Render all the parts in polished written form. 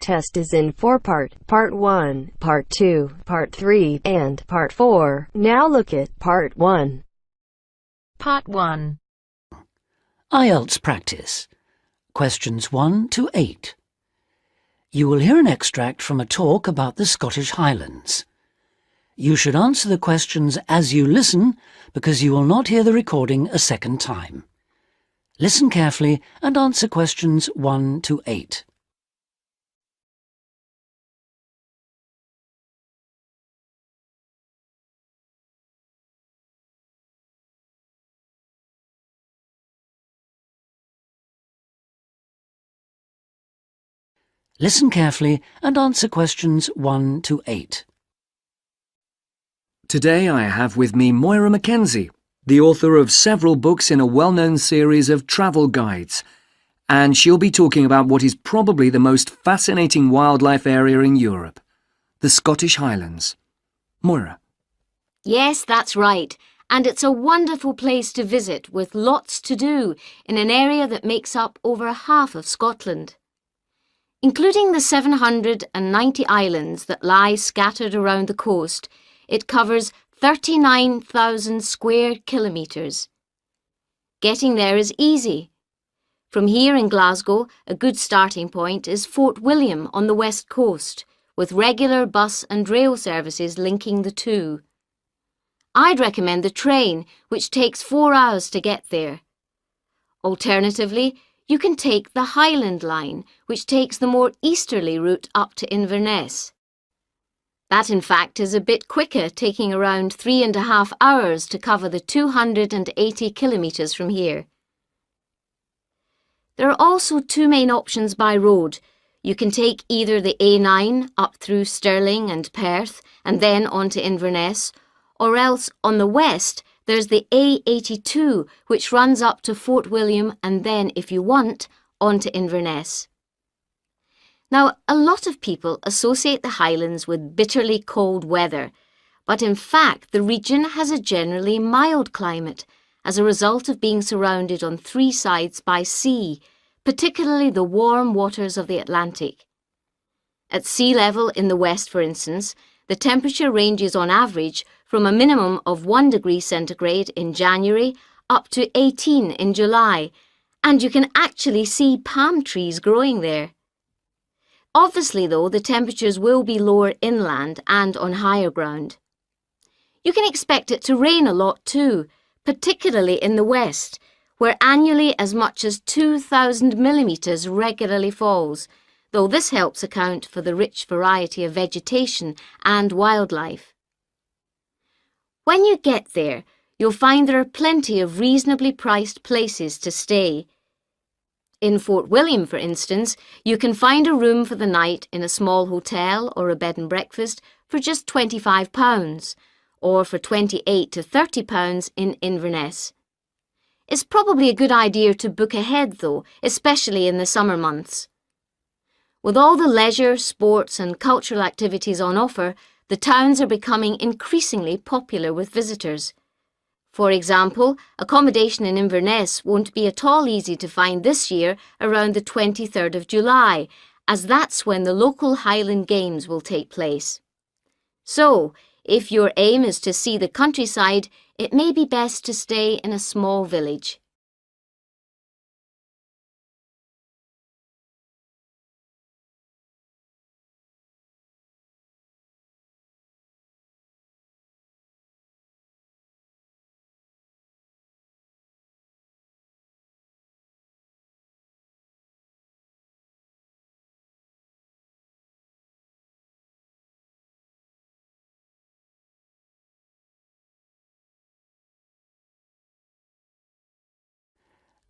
test is in 4-part, Part 1, Part 2, Part 3, and Part 4. Now look at Part 1. Part 1. IELTS practice. Questions 1 to 8. You will hear an extract from a talk about the Scottish Highlands. You should answer the questions as you listen because you will not hear the recording a second time. Listen carefully and answer questions 1 to 8. Listen carefully and answer questions 1 to 8. Today I have with me Moira Mackenzie, the author of several books in a well-known series of travel guides, and she'll be talking about what is probably the most fascinating wildlife area in Europe, the Scottish Highlands. Moira. Yes, that's right, and it's a wonderful place to visit with lots to do in an area that makes up over half of Scotland. Including the 790 islands that lie scattered around the coast, it covers 39,000 square kilometres. Getting there is easy. From here in Glasgow, a good starting point is Fort William on the west coast, with regular bus and rail services linking the two. I'd recommend the train, which takes 4 hours to get there. Alternatively, you can take the Highland Line, which takes the more easterly route up to Inverness. That, in fact, is a bit quicker, taking around 3.5 hours to cover the 280 kilometres from here. There are also two main options by road. You can take either the A9 up through Stirling and Perth and then on to Inverness, or else on the west there's the A82, which runs up to Fort William and then, if you want, on to Inverness. Now, a lot of people associate the Highlands with bitterly cold weather, but in fact the region has a generally mild climate as a result of being surrounded on 3 sides by sea, particularly the warm waters of the Atlantic. At sea level in the west, for instance, the temperature ranges on average from a minimum of 1 degree centigrade in January up to 18 in July, and you can actually see palm trees growing there. Obviously, though, the temperatures will be lower inland and on higher ground. You can expect it to rain a lot too, particularly in the west, where annually as much as 2,000 millimetres regularly falls, though this helps account for the rich variety of vegetation and wildlife. When you get there, you'll find there are plenty of reasonably priced places to stay. In Fort William, for instance, you can find a room for the night in a small hotel or a bed and breakfast for just £25, or for £28 to £30 in Inverness. It's probably a good idea to book ahead though, especially in the summer months. With all the leisure, sports and cultural activities on offer, the towns are becoming increasingly popular with visitors. For example, accommodation in Inverness won't be at all easy to find this year around the 23rd of July, as that's when the local Highland Games will take place. So, if your aim is to see the countryside, it may be best to stay in a small village.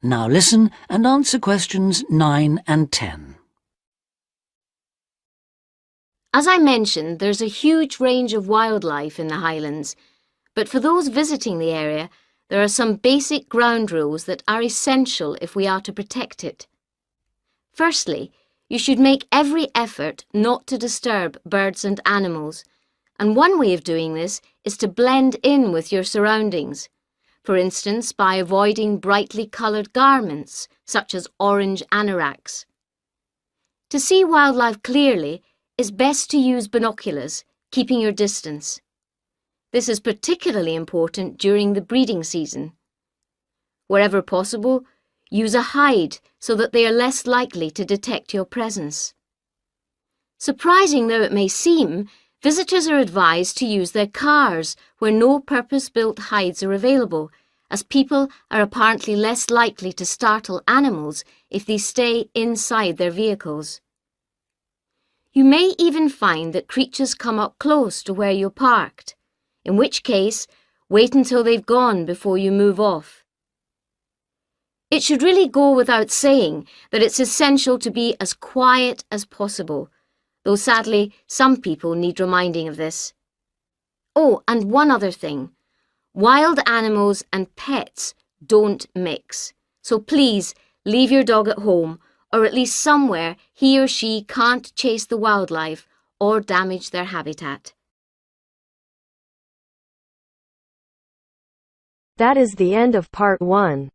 Now listen and answer questions 9 and 10. As I mentioned, there's a huge range of wildlife in the Highlands, but for those visiting the area, there are some basic ground rules that are essential if we are to protect it. Firstly, you should make every effort not to disturb birds and animals, and one way of doing this is to blend in with your surroundings. For instance, by avoiding brightly coloured garments, such as orange anoraks. To see wildlife clearly, it's best to use binoculars, keeping your distance. This is particularly important during the breeding season. Wherever possible, use a hide so that they are less likely to detect your presence. Surprising though it may seem, visitors are advised to use their cars where no purpose-built hides are available, as people are apparently less likely to startle animals if they stay inside their vehicles. You may even find that creatures come up close to where you're parked, in which case, wait until they've gone before you move off. It should really go without saying that it's essential to be as quiet as possible, though sadly some people need reminding of this. Oh, and one other thing. Wild animals and pets don't mix, so please leave your dog at home or at least somewhere he or she can't chase the wildlife or damage their habitat. That is the end of part 1.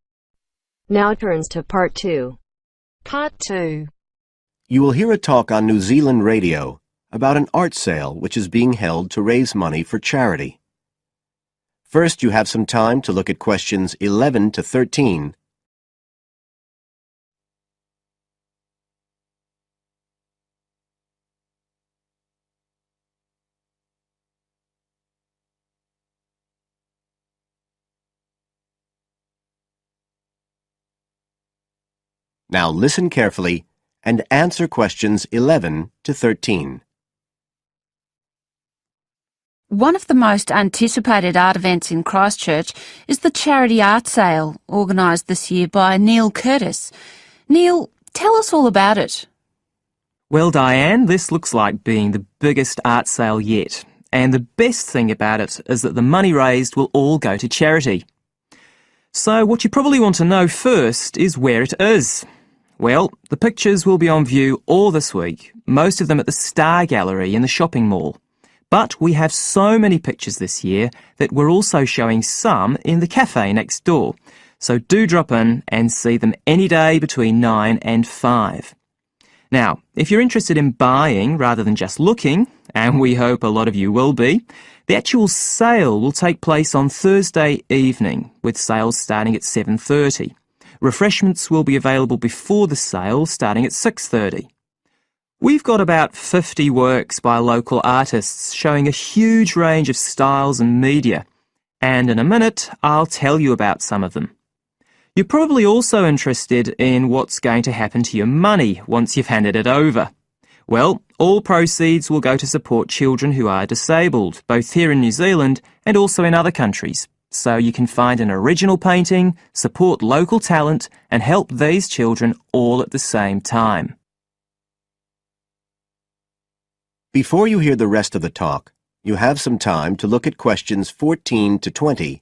Now turns to part 2. Part 2. You will hear a talk on New Zealand radio about an art sale which is being held to raise money for charity. First, you have some time to look at questions 11 to 13. Now listen carefully and answer questions 11 to 13. One of the most anticipated art events in Christchurch is the charity art sale, organised this year by Neil Curtis. Neil, tell us all about it. Well, Diane, this looks like being the biggest art sale yet. And the best thing about it is that the money raised will all go to charity. So what you probably want to know first is where it is. Well, the pictures will be on view all this week, most of them at the Star Gallery in the shopping mall. But we have so many pictures this year that we're also showing some in the cafe next door. So do drop in and see them any day between 9 and 5. Now, if you're interested in buying rather than just looking, and we hope a lot of you will be, the actual sale will take place on Thursday evening, with sales starting at 7:30. Refreshments will be available before the sale, starting at 6:30. We've got about 50 works by local artists showing a huge range of styles and media, and in a minute I'll tell you about some of them. You're probably also interested in what's going to happen to your money once you've handed it over. Well, all proceeds will go to support children who are disabled, both here in New Zealand and also in other countries. So you can find an original painting, support local talent, and help these children all at the same time. Before you hear the rest of the talk, you have some time to look at questions 14 to 20.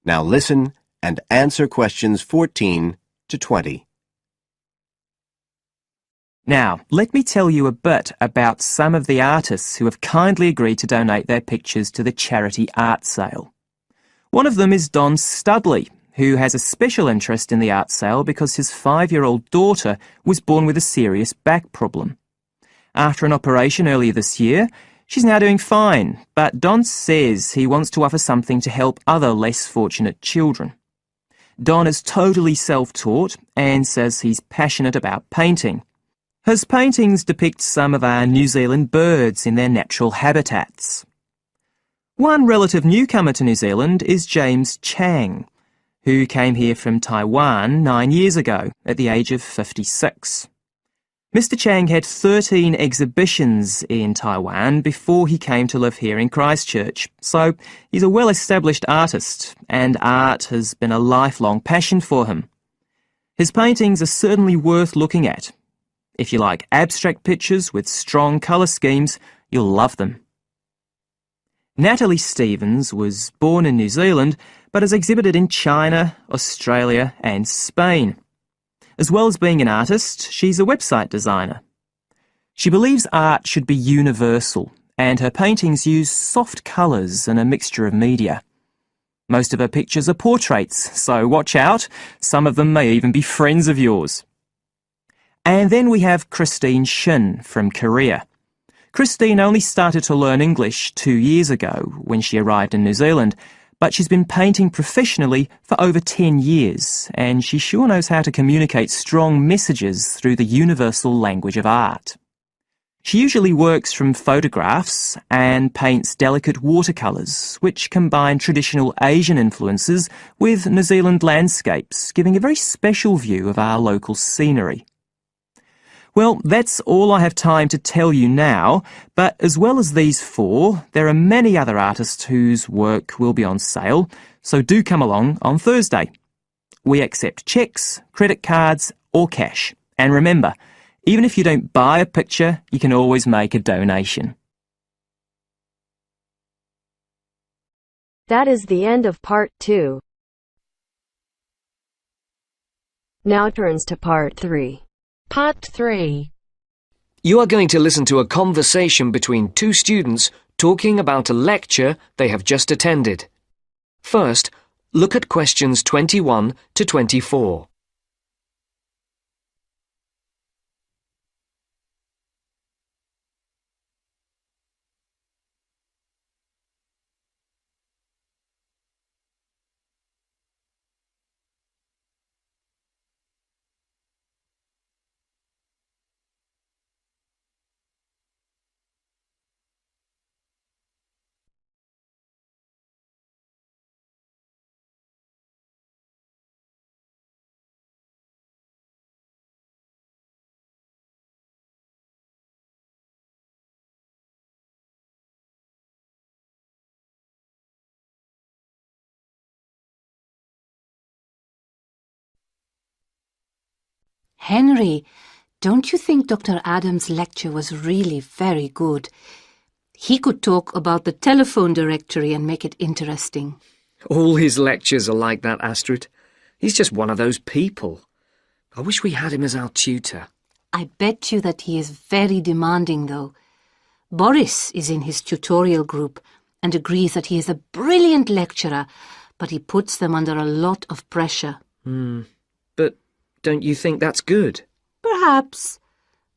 Now listen and answer questions 14 to 20. Now, let me tell you a bit about some of the artists who have kindly agreed to donate their pictures to the charity art sale. One of them is Don Studley, who has a special interest in the art sale because his 5-year-old daughter was born with a serious back problem. After an operation earlier this year, she's now doing fine, but Don says he wants to offer something to help other less fortunate children. Don is totally self-taught and says he's passionate about painting. His paintings depict some of our New Zealand birds in their natural habitats. One relative newcomer to New Zealand is James Chang, who came here from Taiwan 9 years ago at the age of 56. Mr. Chang had 13 exhibitions in Taiwan before he came to live here in Christchurch, so he's a well-established artist, and art has been a lifelong passion for him. His paintings are certainly worth looking at. If you like abstract pictures with strong colour schemes, you'll love them. Natalie Stevens was born in New Zealand, but has exhibited in China, Australia and Spain. As well as being an artist, she's a website designer. She believes art should be universal, and her paintings use soft colours and a mixture of media. Most of her pictures are portraits, so watch out, some of them may even be friends of yours. And then we have Christine Shin from Korea. Christine only started to learn English 2 years ago when she arrived in New Zealand, but she's been painting professionally for over 10 years, and she sure knows how to communicate strong messages through the universal language of art. She usually works from photographs and paints delicate watercolours, which combine traditional Asian influences with New Zealand landscapes, giving a very special view of our local scenery. Well, that's all I have time to tell you now, but as well as these 4, there are many other artists whose work will be on sale, so do come along on Thursday. We accept cheques, credit cards or cash. And remember, even if you don't buy a picture, you can always make a donation. That is the end of part 2. Now turns to part 3. Part 3. You are going to listen to a conversation between 2 students talking about a lecture they have just attended. First, look at questions 21 to 24. Henry, don't you think Dr. Adams' lecture was really very good? He could talk about the telephone directory and make it interesting. All his lectures are like that, Astrid. He's just one of those people. I wish we had him as our tutor. I bet you that he is very demanding, though. Boris is in his tutorial group and agrees that he is a brilliant lecturer, but he puts them under a lot of pressure. But don't you think that's good? Perhaps,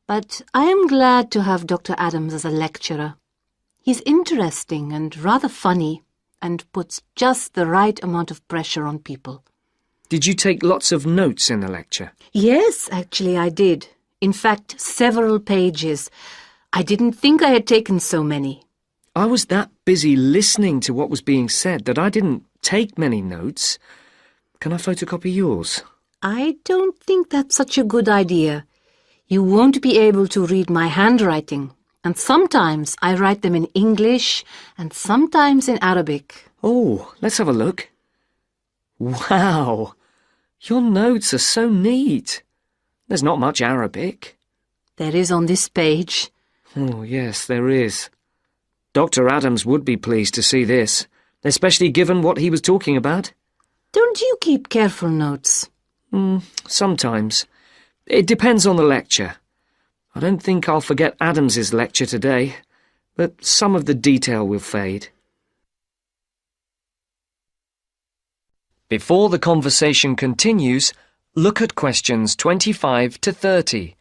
but I am glad to have Dr. Adams as a lecturer. He's interesting and rather funny and puts just the right amount of pressure on people. Did you take lots of notes in the lecture? Yes, actually I did. In fact, several pages. I didn't think I had taken so many. I was that busy listening to what was being said that I didn't take many notes. Can I photocopy yours? I don't think that's such a good idea. You won't be able to read my handwriting, and sometimes I write them in English and sometimes in Arabic. Oh, let's have a look. Wow! Your notes are so neat. There's not much Arabic. There is on this page. Oh, yes, there is. Dr. Adams would be pleased to see this, especially given what he was talking about. Don't you keep careful notes? Sometimes. It depends on the lecture. I don't think I'll forget Adams's lecture today, but some of the detail will fade. Before the conversation continues, look at questions 25 to 30.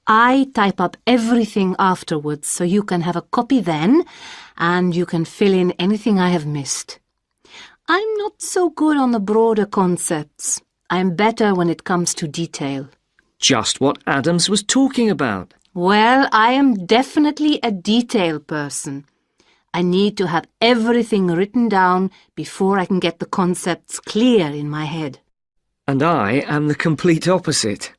I type up everything afterwards so you can have a copy then and you can fill in anything I have missed. I'm not so good on the broader concepts. I'm better when it comes to detail. Just what Adams was talking about. Well, I am definitely a detail person. I need to have everything written down before I can get the concepts clear in my head. And I am the complete opposite.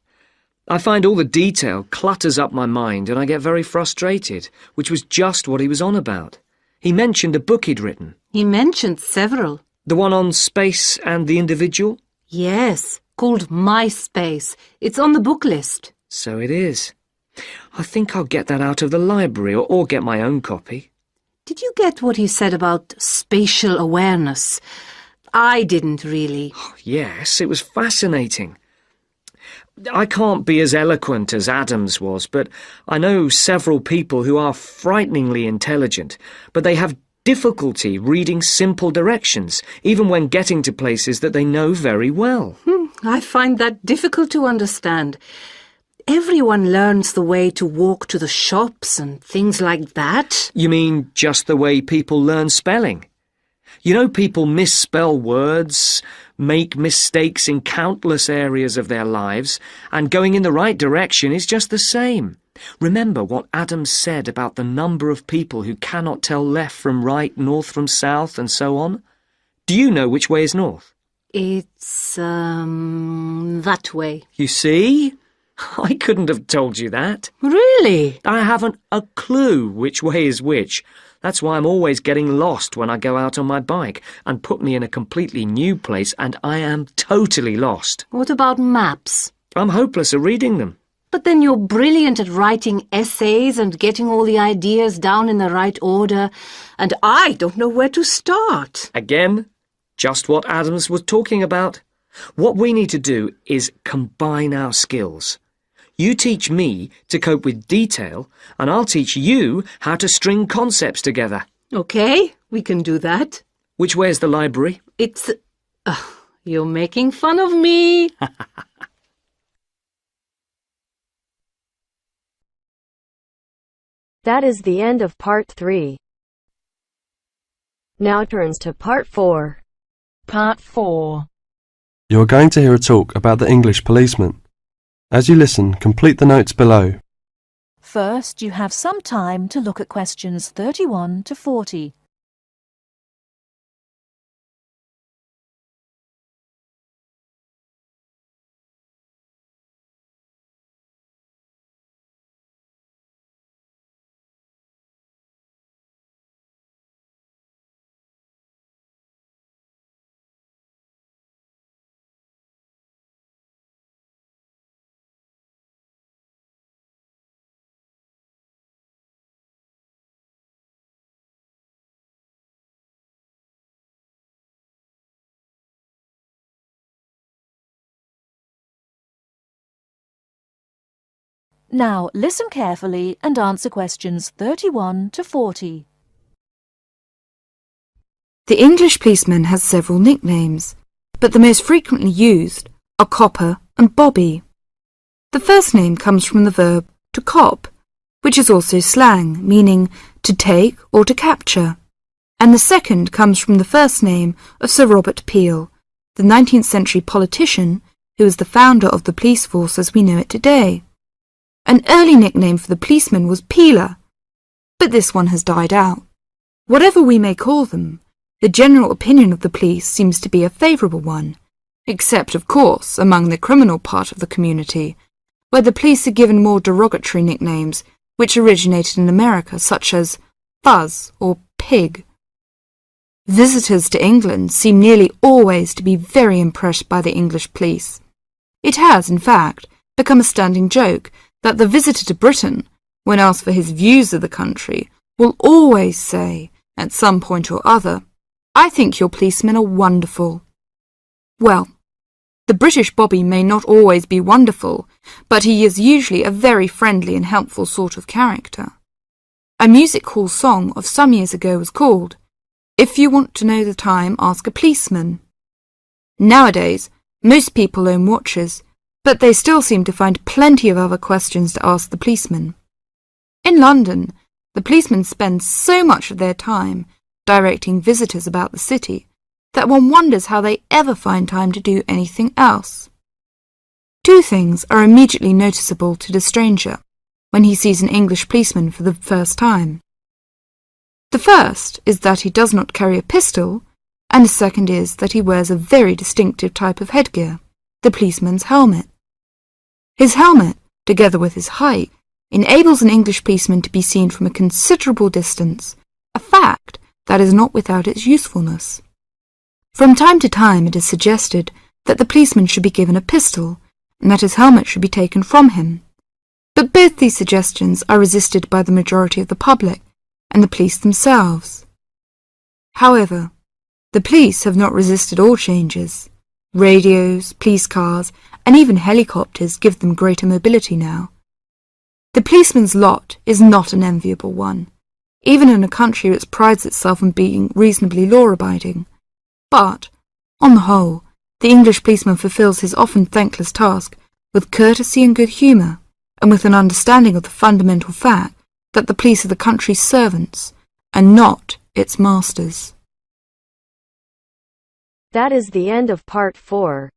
I find all the detail clutters up my mind and I get very frustrated, which was just what he was on about. He mentioned a book he'd written. He mentioned several. The one on space and the individual? Yes, called My Space. It's on the book list. So it is. I think I'll get that out of the library or get my own copy. Did you get what he said about spatial awareness? I didn't really. Yes, it was fascinating. I can't be as eloquent as Adams was, but I know several people who are frighteningly intelligent, but they have difficulty reading simple directions, even when getting to places that they know very well. I find that difficult to understand. Everyone learns the way to walk to the shops and things like that. You mean just the way people learn spelling? You know, people misspell words, make mistakes in countless areas of their lives, and going in the right direction is just the same. Remember what Adams said about the number of people who cannot tell left from right, north from south, and so on? Do you know which way is north? It's, that way. You see? I couldn't have told you that. Really? I haven't a clue which way is which. That's why I'm always getting lost when I go out on my bike, and put me in a completely new place and I am totally lost. What about maps? I'm hopeless at reading them. But then you're brilliant at writing essays and getting all the ideas down in the right order, and I don't know where to start. Again, just what Adams was talking about. What we need to do is combine our skills. You teach me to cope with detail, and I'll teach you how to string concepts together. Okay, we can do that. Which way is the library? It's... you're making fun of me. That is the end of part 3. Now turns to part 4. Part 4. You are going to hear a talk about the English policeman. As you listen, complete the notes below. First, you have some time to look at questions 31 to 40. Now, listen carefully and answer questions 31 to 40. The English policeman has several nicknames, but the most frequently used are Copper and Bobby. The first name comes from the verb to cop, which is also slang, meaning to take or to capture, and the second comes from the first name of Sir Robert Peel, the 19th century politician who was the founder of the police force as we know it today. An early nickname for the policeman was Peeler, but this one has died out. Whatever we may call them, the general opinion of the police seems to be a favourable one, except, of course, among the criminal part of the community, where the police are given more derogatory nicknames which originated in America, such as Fuzz or Pig. Visitors to England seem nearly always to be very impressed by the English police. It has, in fact, become a standing joke that the visitor to Britain, when asked for his views of the country, will always say, at some point or other, "I think your policemen are wonderful." Well, the British Bobby may not always be wonderful, but he is usually a very friendly and helpful sort of character. A music hall song of some years ago was called, "If you want to know the time, ask a policeman." Nowadays, most people own watches, but they still seem to find plenty of other questions to ask the policeman. In London, the policemen spend so much of their time directing visitors about the city that one wonders how they ever find time to do anything else. Two things are immediately noticeable to the stranger when he sees an English policeman for the first time. The first is that he does not carry a pistol, and the second is that he wears a very distinctive type of headgear, the policeman's helmet. His helmet, together with his height, enables an English policeman to be seen from a considerable distance, a fact that is not without its usefulness. From time to time it is suggested that the policeman should be given a pistol and that his helmet should be taken from him. But both these suggestions are resisted by the majority of the public and the police themselves. However, the police have not resisted all changes. Radios, police cars, and even helicopters give them greater mobility now. The policeman's lot is not an enviable one, even in a country which prides itself on being reasonably law-abiding. But, on the whole, the English policeman fulfills his often thankless task with courtesy and good humour, and with an understanding of the fundamental fact that the police are the country's servants, and not its masters. That is the end of part 4.